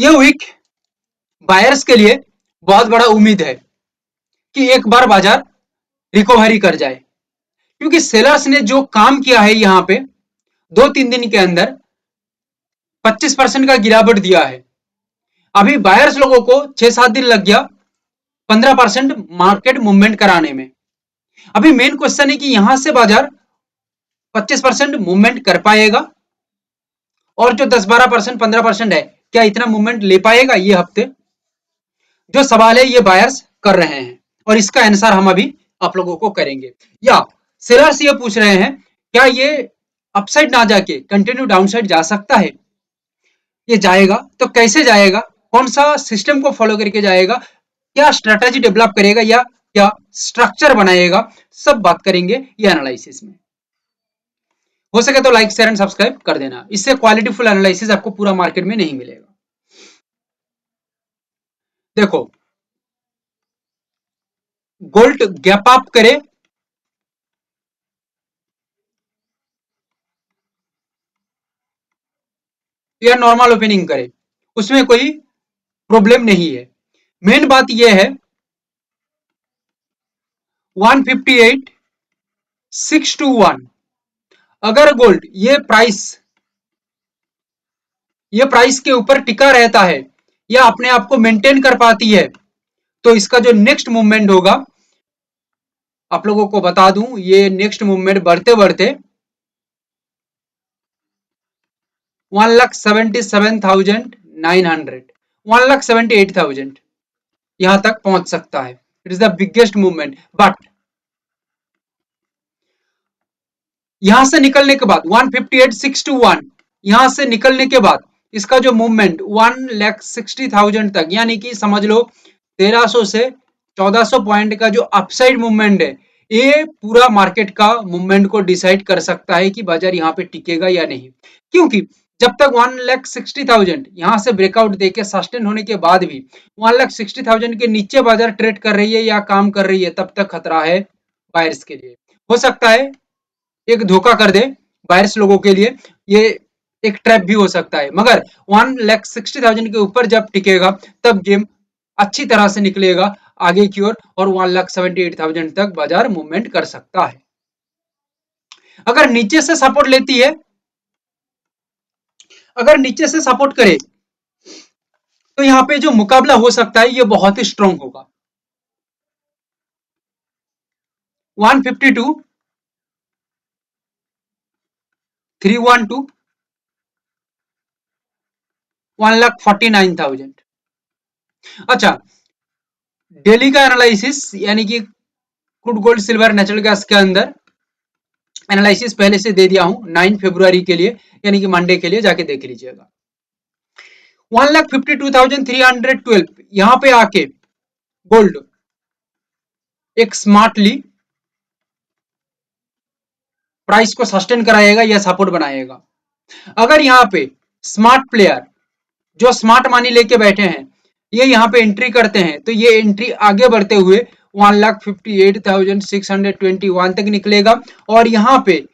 ये week buyers के लिए बहुत बड़ा उम्मीद है कि एक बार बाजार रिकवरी कर जाए, क्योंकि सेलर्स ने जो काम किया है यहाँ पे 2-3 दिन के अंदर 25% का गिरावट दिया है। अभी बायर्स लोगों को 6-7 दिन लग गया 15% मार्केट मूवमेंट कराने में। अभी मेन क्वेश्चन है कि यहां से बाजार 25% मूवमेंट कर पाएगा, और जो 10-12% 15% है, क्या इतना मूवमेंट ले पाएगा ये हफ्ते? जो सवाल है ये बायर्स कर रहे हैं, और इसका आंसर हम अभी आप लोगों को करेंगे। या सेलर्स ये पूछ रहे हैं क्या ये अपसाइड ना जाके कंटिन्यू डाउनसाइड जा सकता है? ये जाएगा तो कैसे जाएगा, कौन सा सिस्टम को फॉलो करके जाएगा, क्या स्ट्रेटेजी डेवलप करेगा या क्या स्ट्रक्चर बनाएगा, सब बात करेंगे ये एनालिसिस में। हो सके तो लाइक शेयर एंड सब्सक्राइब कर देना, इससे क्वालिटीफुल एनालिसिस आपको पूरा मार्केट में नहीं मिलेगा। देखो, गोल्ड गैप अप करे या नॉर्मल ओपनिंग करे, उसमें कोई प्रॉब्लम नहीं है। मेन बात यह है 158,621, अगर गोल्ड ये प्राइस के ऊपर टिका रहता है या अपने आप को मेंटेन कर पाती है, तो इसका जो नेक्स्ट मूवमेंट होगा, आप लोगों को बता दूं, ये नेक्स्ट मूवमेंट बढ़ते बढ़ते 1,77,900, 1,78,000 यहां तक पहुंच सकता है। It is the biggest movement. But यहां से निकलने के बाद 158,621, यहां से निकलने के बाद इसका जो मूवमेंट 1,60,000 तक, यानी कि समझ लो 1300 से 1400 पॉइंट का जो अपसाइड मूवमेंट है, ये पूरा मार्केट का मूवमेंट को डिसाइड कर सकता है कि बाजार यहाँ पे टिकेगा या नहीं। क्योंकि जब तक 1,60,000 यहां से ब्रेकआउट देके सस्टेन होने के बाद भी 1,60,000 के नीचे बाजार ट्रेड कर रही है या काम कर रही है, तब तक खतरा है बायर्स के लिए। हो सकता है एक धोखा कर दे बायर्स लोगों के लिए, ये एक ट्रैप भी हो सकता है। मगर 1,60,000 के ऊपर जब टिकेगा तब गेम अच्छी तरह से निकलेगा आगे की ओर, और 1,78,000 तक बाजार मूवमेंट कर सकता है। अगर नीचे से सपोर्ट लेती है, अगर नीचे से सपोर्ट करे, तो यहाँ पे जो मुकाबला हो सकता है ये बहुत ही स्ट्रॉन्ग होगा। 152, 312, 1,49,000। अच्छा, डेली का एनालिसिस यानी कि crude gold silver natural gas के अंदर एनालिसिस पहले से दे दिया हूं 9 फरवरी के लिए, यानी कि मंडे के लिए जाके देख लीजिएगा। 1,52,312 यहां पे आके गोल्ड एक स्मार्टली प्राइस को सस्टेन कराएगा या सपोर्ट बनाएगा। अगर यहाँ पे स्मार्ट प्लेयर जो स्मार्ट मनी लेके बैठे हैं ये यहाँ पे एंट्री करते हैं, तो ये एंट्री आगे बढ़ते हुए 1,58,621 तक निकलेगा, और यहाँ पे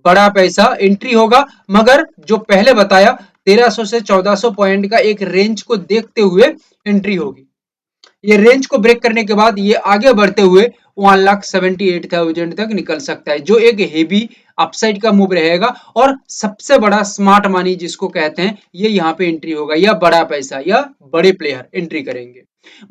बड़ा पैसा एंट्री होगा। मगर जो पहले बताया 1300 से 1400 पॉइंट का एक रेंज को देखते हुए एंट्री होगी। ये रेंज को ब्रेक करने के बाद ये आगे बढ़ते हुए 1,78,000 तक निकल सकता है, जो एक हेवी अपसाइड का मूव रहेगा। और सबसे बड़ा स्मार्ट मनी जिसको कहते हैं, ये यहाँ पे एंट्री होगा, या बड़ा पैसा या बड़े प्लेयर एंट्री करेंगे।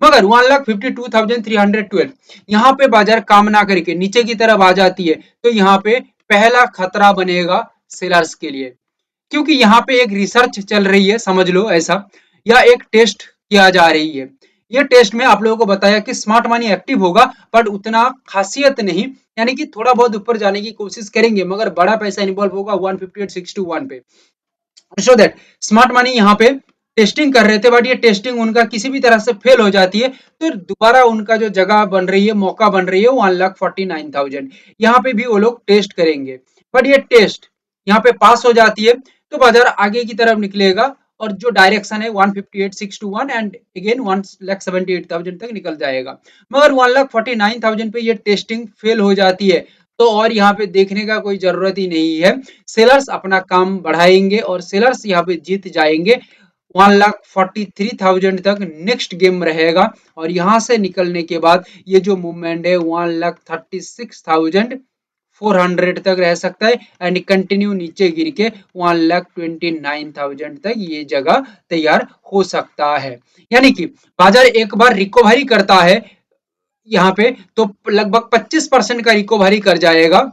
मगर 1,52,312 यहाँ पे बाजार काम ना करके नीचे की तरफ आ जाती है, तो यहाँ पे पहला खतरा बनेगा सेलर्स के लिए। क्योंकि यहाँ पे एक रिसर्च चल रही है, समझ लो ऐसा, या एक टेस्ट किया जा रही है। ये टेस्ट में आप लोगों को बताया कि स्मार्ट मनी एक्टिव होगा, बट उतना खासियत नहीं, यानी कि थोड़ा बहुत ऊपर जाने की कोशिश करेंगे, मगर बड़ा पैसा इन्वॉल्व होगा 158,621 पे। सो दैट स्मार्ट मनी यहाँ पे टेस्टिंग कर रहे थे, बट ये टेस्टिंग उनका किसी भी तरह से फेल हो जाती है, तो दोबारा उनका जो जगह बन रही है, मौका बन रही है 1,49,000, यहाँ पे भी वो लोग टेस्ट करेंगे। बट ये टेस्ट यहाँ पे पास हो जाती है, तो बाजार आगे की तरफ निकलेगा, और जो डायरेक्शन है 158,621 एंड अगेन 1,78,000 तक निकल जाएगा। मगर 1,49,000 पे ये टेस्टिंग फेल हो जाती है, तो और यहाँ पे देखने का कोई जरूरत ही नहीं है। सेलर्स अपना काम बढ़ाएंगे और सेलर्स यहाँ पे जीत जाएंगे। 1,43,000 तक नेक्स्ट गेम रहेगा और यहां से निकलने के बाद ये जो मूवमेंट है 1,36,400 तक रह सकता है एंड कंटिन्यू नीचे गिर के 1,29,000 तक ये जगह तैयार हो सकता है। यानी कि बाजार एक बार रिकवरी करता है यहाँ पे तो लगभग 25% का रिकवरी कर जाएगा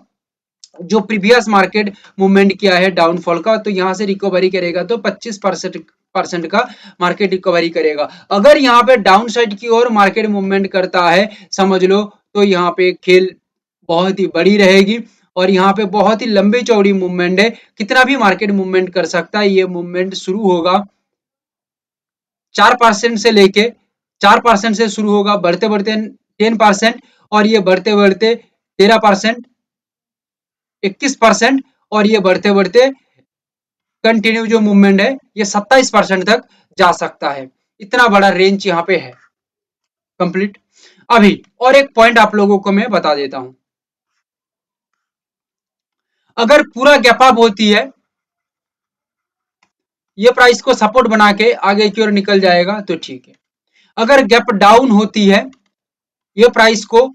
जो प्रीवियस मार्केट मूवमेंट किया है डाउनफॉल का, तो यहां से रिकवरी करेगा तो 25% का मार्केट रिकवरी करेगा। अगर यहाँ पे डाउन साइड की ओर मार्केट मूवमेंट करता है समझ लो तो यहाँ पे खेल बहुत ही बड़ी रहेगी और यहाँ पे बहुत ही लंबी चौड़ी मूवमेंट है, कितना भी मार्केट मूवमेंट कर सकता है। ये मूवमेंट शुरू होगा 4% से लेके 4% से शुरू होगा बढ़ते बढ़ते 10% और ये बढ़ते बढ़ते 13%, 21% और ये बढ़ते बढ़ते कंटिन्यू जो मूवमेंट है ये 27% तक जा सकता है। इतना बड़ा रेंज यहाँ पे है कंप्लीट। अभी और एक पॉइंट आप लोगों को मैं बता देता हूं, अगर पूरा गैप अप होती है ये प्राइस को सपोर्ट बना के आगे की ओर निकल जाएगा तो ठीक है। अगर गैप डाउन होती है ये प्राइस को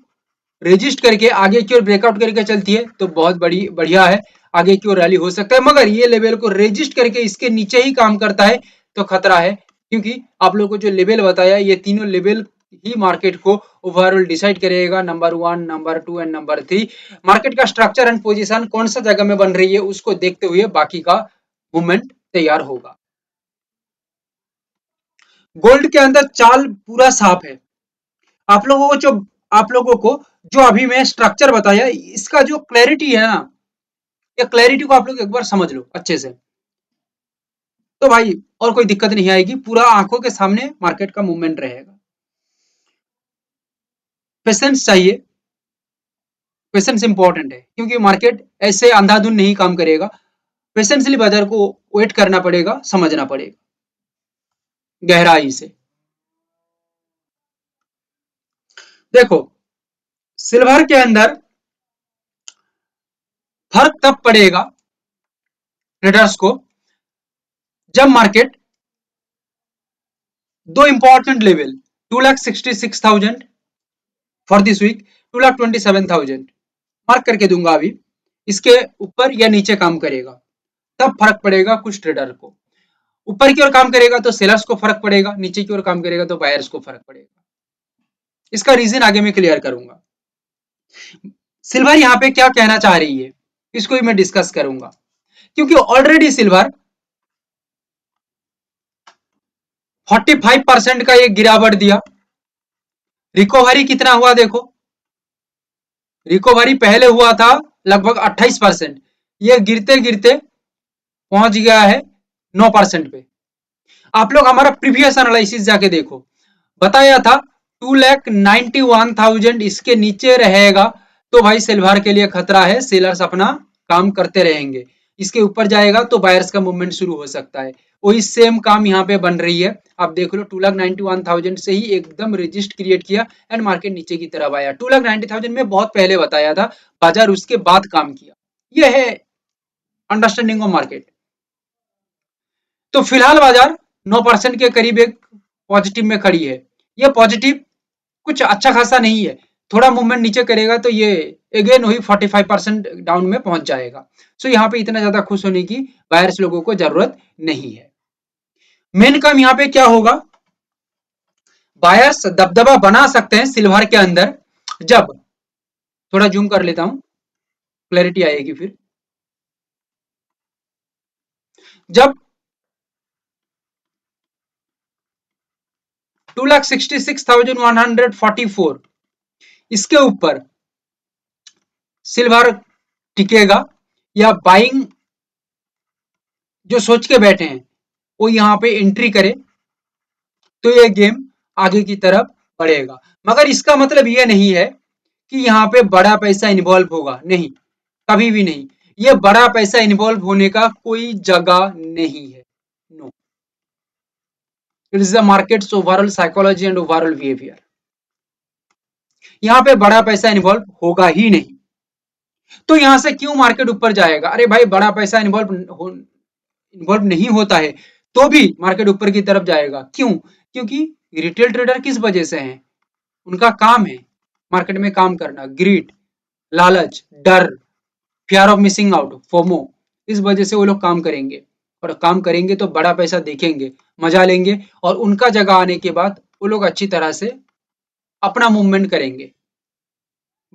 रेजिस्ट करके आगे की ओर ब्रेकआउट करके चलती है तो बहुत बड़ी बढ़िया है, आगे की ओर रैली हो सकता है। मगर ये लेवल को रेजिस्ट करके इसके नीचे ही काम करता है तो खतरा है, क्योंकि आप लोगों को जो लेवल बताया ये तीनों लेवल ही मार्केट को ओवरऑल डिसाइड करेगा, number 1, number 2 and number 3। Market का स्ट्रक्चर एंड पोजीशन कौन सा जगह में बन रही है उसको देखते हुए बाकी का मूवमेंट तैयार होगा। गोल्ड के अंदर चाल पूरा साफ है। आप लोगों को जो आप लोगों को जो अभी मैं स्ट्रक्चर बताया इसका जो क्लैरिटी है ना, ये क्लैरिटी को आप लोग एक बार समझ लो अच्छे से तो भाई और कोई दिक्कत नहीं आएगी, पूरा आंखों के सामने मार्केट का मूवमेंट रहेगा। पेशेंस चाहिए, पेशेंस इंपॉर्टेंट है क्योंकि मार्केट ऐसे अंधाधुन नहीं काम करेगा, पेशेंसली बाजार को वेट करना पड़ेगा, समझना पड़ेगा गहराई से। देखो सिल्वर के अंदर फर्क तब पड़ेगा ट्रेडर्स को जब मार्केट दो important level 2,66,000 for this week, 2,27,000 mark करके दूंगा अभी, इसके ऊपर या नीचे काम करेगा तब फर्क पड़ेगा कुछ ट्रेडर को। ऊपर की ओर काम करेगा तो सेलर्स को फर्क पड़ेगा, नीचे की ओर काम करेगा तो बायर्स को फर्क पड़ेगा। इसका रीजन आगे मैं क्लियर करूंगा। सिल्वर यहाँ पे क्या कहना चाह रही है इसको भी मैं डिस्कस करूंगा, क्योंकि ऑलरेडी सिल्वर 45% का एक गिरावट दिया, रिकवरी कितना हुआ देखो, रिकवरी पहले हुआ था लगभग 28%, ये गिरते गिरते पहुंच गया है 9% पे। आप लोग हमारा प्रीवियस एनालिसिस जाके देखो, बताया था 2,91,000 इसके नीचे रहेगा तो भाई सिल्वर के लिए खतरा है, सेलर्स अपना काम करते रहेंगे। इसके ऊपर जाएगा तो बायर्स का मूवमेंट शुरू हो सकता है। वही सेम काम यहाँ पे बन रही है, आप देख लो 2,91,000 से ही एकदम रेजिस्ट क्रिएट किया एंड मार्केट नीचे की तरफ आया। 2,90,000 में बहुत पहले बताया था, बाजार उसके बाद काम किया। यह है अंडरस्टैंडिंग ऑफ मार्केट। तो फिलहाल बाजार 9% के करीब एक पॉजिटिव में खड़ी है। ये पॉजिटिव कुछ अच्छा खासा नहीं है, थोड़ा मूवमेंट नीचे करेगा तो ये अगेन वही 45% डाउन में पहुंच जाएगा। सो यहाँ पे इतना ज्यादा खुश होने की बायर्स लोगों को जरूरत नहीं है। मेन काम यहाँ पे क्या होगा, बायर्स दबदबा बना सकते हैं सिल्वर के अंदर जब, थोड़ा जूम कर लेता हूं क्लैरिटी आएगी फिर, जब 2,66,144 इसके ऊपर सिल्वर टिकेगा या बाइंग जो सोच के बैठे हैं वो यहाँ पे एंट्री करे तो ये गेम आगे की तरफ बढ़ेगा। मगर इसका मतलब ये नहीं है कि यहाँ पे बड़ा पैसा इन्वॉल्व होगा, नहीं, कभी भी नहीं। ये बड़ा पैसा इन्वॉल्व होने का कोई जगह नहीं है, no. It is the markets overall psychology and overall behaviour. यहाँ पे बड़ा पैसा इन्वॉल्व होगा ही नहीं, तो यहाँ से क्यों मार्केट ऊपर जाएगा? अरे भाई बड़ा पैसा इन्वॉल्व नहीं होता है तो भी मार्केट ऊपर की तरफ जाएगा। क्यों? क्योंकि रिटेल ट्रेडर किस वजह से हैं? उनका काम है मार्केट में काम करना, ग्रीड, लालच, डर, fear of missing out, FOMO, इस वजह से वो लोग काम करेंगे। और काम करेंगे तो बड़ा पैसा देखेंगे, मजा लेंगे, और उनका जगह आने के बाद वो लोग अच्छी तरह से अपना मूवमेंट करेंगे।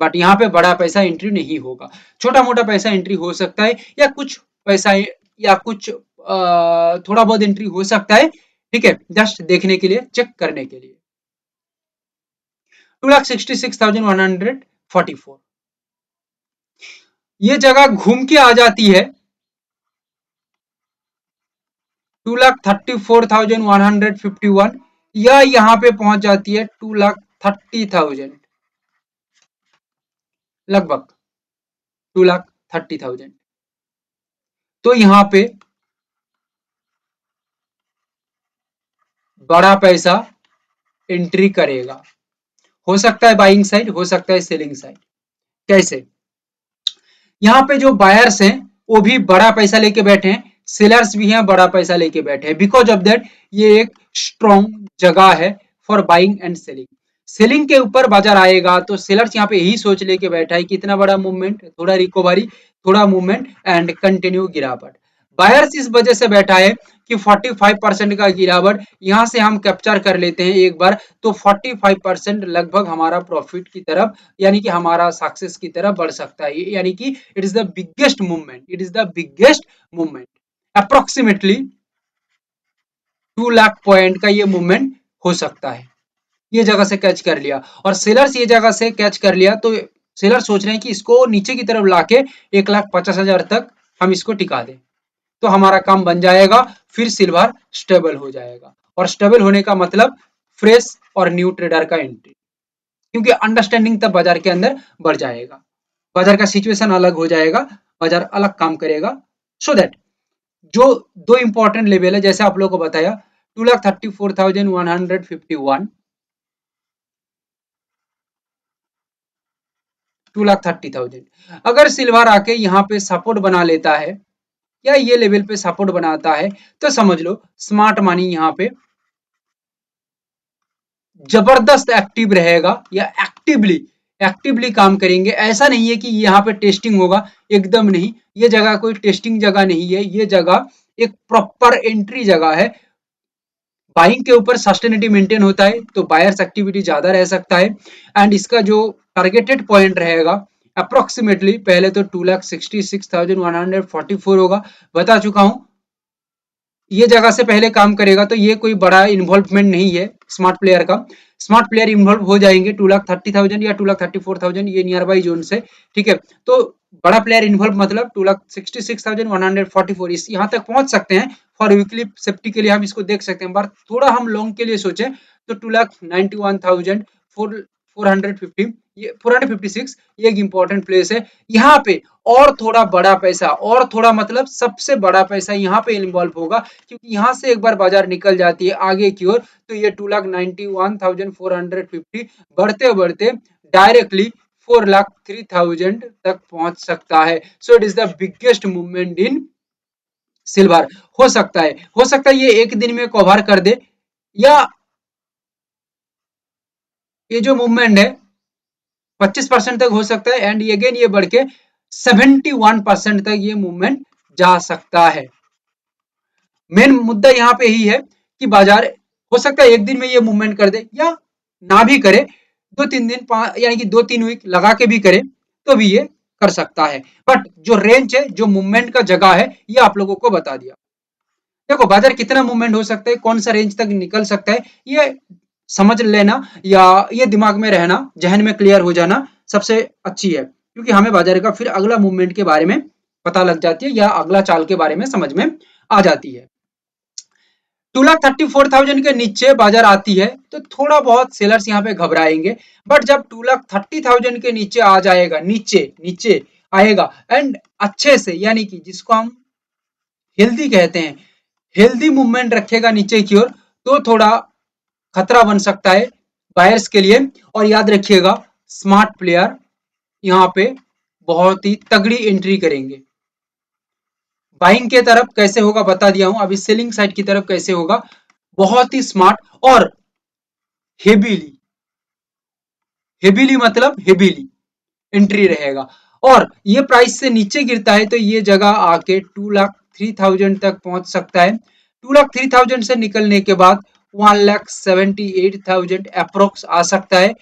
बट यहाँ पे बड़ा पैसा एंट्री नहीं होगा, छोटा मोटा पैसा एंट्री हो सकता है, या कुछ पैसा, या कुछ थोड़ा बहुत एंट्री हो सकता है। ठीक है, जस्ट देखने के लिए, चेक करने के लिए। 2,66,144, ये जगह घूम के आ जाती है 2,34,151, या यहाँ पे पहुंच जाती है 2,30,000, लगभग 2,30,000। तो यहाँ पे बड़ा पैसा एंट्री करेगा, हो सकता है बाइंग साइड, हो सकता है सेलिंग साइड। कैसे? यहाँ पे जो बायर्स हैं वो भी बड़ा पैसा लेके बैठे हैं, सेलर्स भी हैं बड़ा पैसा लेके बैठे हैं। बिकॉज ऑफ दैट ये एक स्ट्रॉन्ग जगह है for buying and selling. Selling के ऊपर बाजार आएगा तो सेलर्स यहाँ पे यही सोच लेके बैठा है कि इतना बड़ा मूवमेंट, थोड़ा रिकवरी, थोड़ा मूवमेंट एंड कंटिन्यू गिरावट। बायर्स इस वजह से बैठा है कि 45% का गिरावट यहाँ से हम कैप्चर कर लेते हैं एक बार, तो 45% लगभग हमारा प्रॉफिट की तरफ, यानी कि हमारा सक्सेस की तरफ बढ़ सकता है। यानी कि it is the biggest movement, it is the biggest movement. Approximately 2 lakh point का ये मूवमेंट हो सकता है। ये जगह से कैच कर लिया और सेलर्स ये जगह से कैच कर लिया, तो सेलर सोच रहे हैं कि इसको नीचे की तरफ लाके 1,50,000 तक हम इसको टिका दें, तो हमारा काम बन जाएगा। फिर सिल्वर स्टेबल हो जाएगा, और स्टेबल होने का मतलब फ्रेश और न्यू ट्रेडर का एंट्री, क्योंकि अंडरस्टैंडिंग तब बाजार के अंदर बढ़ जाएगा, बाजार का सिचुएशन अलग हो जाएगा, बाजार अलग काम करेगा। सो दैट जो दो इंपॉर्टेंट लेवल है, जैसे आप लोगों को बताया, 2,34,151, 2,30,000, अगर सिल्वर आके यहाँ पे सपोर्ट बना लेता है, या ये लेवल पे सपोर्ट बनाता है, तो समझ लो स्मार्ट मनी यहाँ पे जबरदस्त एक्टिव रहेगा, या एक्टिवली एक्टिवली काम करेंगे। ऐसा नहीं है कि यहाँ पे टेस्टिंग होगा, एकदम नहीं, ये जगह कोई टेस्टिंग जगह नहीं है, ये जगह एक प्रॉपर एंट्री जगह है। बाइंग के ऊपर सस्टेनिटी मेंटेन होता है तो बायर्स एक्टिविटी ज्यादा रह सकता है, एंड इसका जो टारगेटेड पॉइंट रहेगा अप्रोक्सीमेटली, पहले तो 2,66,144 होगा, बता चुका हूं। ये जगह से पहले काम करेगा, तो ये कोई बड़ा इन्वॉल्वमेंट नहीं है स्मार्ट प्लेयर का। स्मार्ट प्लेयर इन्वॉल्व हो जाएंगे 2,30,000 या 2,34,000, ये नियर बाई जोन से। ठीक है, तो बड़ा प्लेयर इन्वॉल्व मतलब 2,66,144, इस यहाँ तक पहुंच सकते हैं। फॉर वीकली सेफ्टी के लिए हम इसको देख सकते हैं, पर थोड़ा हम लॉन्ग के लिए सोचें तो 2,91,450, ये 456, ये एक इंपॉर्टेंट प्लेस है। यहाँ पे और थोड़ा बड़ा पैसा, और थोड़ा मतलब सबसे बड़ा पैसा यहाँ पे इन्वॉल्व होगा, क्योंकि यहाँ से एक बार बाजार निकल जाती है आगे की ओर, तो ये 2,91,450 बढ़ते बढ़ते डायरेक्टली 4,03,000 तक पहुंच सकता है। So it is the biggest movement in silver. हो सकता है ये एक दिन में कवर कर दे, या ये जो मूवमेंट है 25% तक हो सकता है, एंड अगेन ये बढ़ के 71% तक ये मूवमेंट जा सकता है। मेन मुद्दा यहाँ पे ही है कि बाजार हो सकता है एक दिन में ये मूवमेंट कर दे, या ना भी करे, 2-3 दिन, यानी कि 2-3 वीक लगा के भी करे तो भी ये कर सकता है। बट जो रेंज है, जो मूवमेंट का जगह है, ये आप लोगों को बता दिया। देखो बाजार कितना मूवमेंट हो सकता है, कौन सा रेंज तक निकल सकता है, ये समझ लेना, या ये दिमाग में रहना, जहन में क्लियर हो जाना सबसे अच्छी है, क्योंकि हमें बाजार का फिर अगला मूवमेंट के बारे में पता लग जाती है, या अगला चाल के बारे में समझ में आ जाती है। 2,34,000 के नीचे बाजार आती है तो थोड़ा बहुत सेलर्स यहाँ पे घबराएंगे, बट जब 2,30,000 के नीचे आ जाएगा, नीचे नीचे आएगा, एंड अच्छे से, यानी कि जिसको हम हेल्दी कहते हैं, हेल्दी मूवमेंट रखेगा नीचे की ओर, तो थोड़ा खतरा बन सकता है बायर्स के लिए। और याद रखिएगा स्मार्ट प्लेयर यहाँ पे बहुत ही तगड़ी एंट्री करेंगे, बाइंग के तरफ कैसे होगा बता दिया हूं, अभी सेलिंग साइड की तरफ कैसे होगा, बहुत ही स्मार्ट और हेवीली, हेवीली मतलब हेवीली एंट्री रहेगा। और ये प्राइस से नीचे गिरता है तो ये जगह आके 2,03,000 तक पहुंच सकता है। 2,03,000 से निकलने के बाद 1,78,000 अप्रोक्स आ सकता है।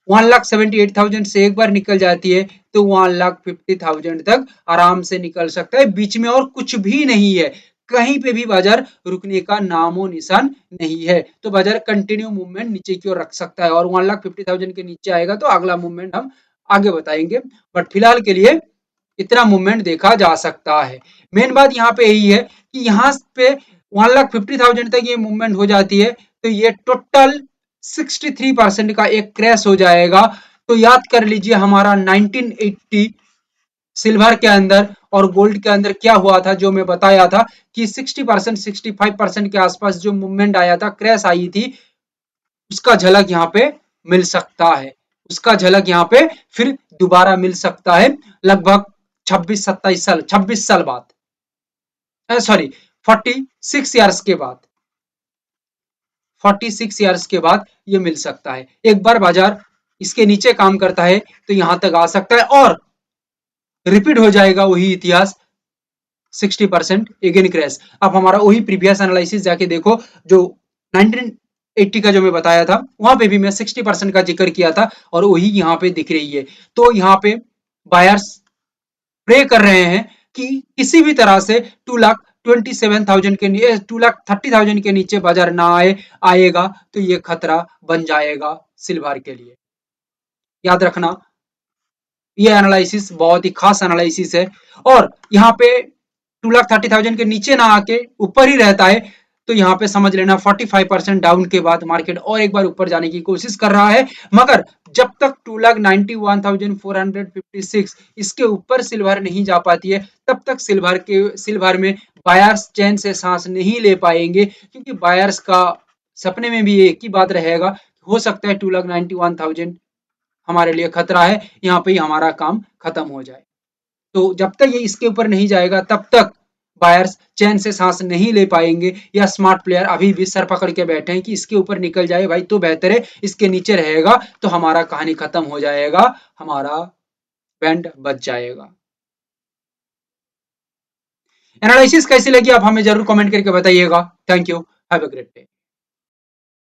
1,78,000 से एक बार निकल जाती है तो 1,50,000 तक आराम से निकल सकता है, बीच में और कुछ भी नहीं है, कहीं पे भी बाजार रुकने का नामो निशान नहीं है। तो बाजार कंटिन्यू मूवमेंट नीचे की ओर रख सकता है और 1,50,000 के नीचे आएगा तो अगला मूवमेंट हम आगे बताएंगे, बट फिलहाल के लिए इतना मूवमेंट देखा जा सकता है। मेन बात यहाँ पे यही है कि यहाँ पे 1,50,000 तक ये मूवमेंट हो जाती है तो ये टोटल 63% का एक क्रैश हो जाएगा। तो याद कर लीजिए हमारा 1980 सिल्वर के अंदर और गोल्ड के अंदर क्या हुआ था, जो मैं बताया था कि 60% 65% के आसपास जो मूवमेंट आया था, क्रैश आई थी, उसका झलक यहाँ पे मिल सकता है, उसका झलक यहाँ पे फिर दोबारा मिल सकता है लगभग 26 साल बाद, सॉरी 46 ईयर्स के बाद, 46 ईयर्स के बाद ये मिल सकता है। एक बार बाजार इसके नीचे काम करता है तो यहां तक आ सकता है और रिपीट हो जाएगा वही इतिहास, 60% अगेन क्रैश। अब हमारा वही प्रीवियस एनालिसिस जाके देखो, जो 1980 का जो मैं बताया था वहां पे भी मैं 60% का जिक्र किया था और वही यहाँ पे दिख रही है। तो यहाँ पे बायर्स प्रे कर रहे हैं कि किसी भी तरह से 2,27,000 के 2,30,000 के नीचे बाजार ना आए, आएगा तो ये खतरा बन जाएगा सिल्वर के लिए। याद रखना ये एनालिसिस बहुत ही खास एनालिसिस है। और यहाँ पे 2,30,000 के नीचे ना आके ऊपर ही रहता है तो यहाँ पे समझ लेना 45% डाउन के बाद मार्केट और एक बार ऊपर जाने की कोशिश कर रहा है। मगर जब तक 2,91,456 इसके ऊपर सिल्वर नहीं जा पाती है तब तक सिल्वर में बायर्स चैन से सांस नहीं ले पाएंगे, क्योंकि बायर्स का सपने में भी एक ही बात रहेगा, हो सकता है 2,91,000 हमारे लिए खतरा है, यहाँ पे ही हमारा काम खत्म हो जाए। तो जब तक ये इसके ऊपर नहीं जाएगा तब तक बायर्स चैन से सांस नहीं ले पाएंगे, या स्मार्ट प्लेयर अभी भी सर पकड़ के बैठे हैं कि इसके ऊपर निकल जाए भाई तो बेहतर है, इसके नीचे रहेगा तो हमारा कहानी खत्म हो जाएगा, हमारा बैंड बच जाएगा। एनालिसिस कैसी लगी आप हमें जरूर कमेंट करके बताइएगा। Thank you, have a great day.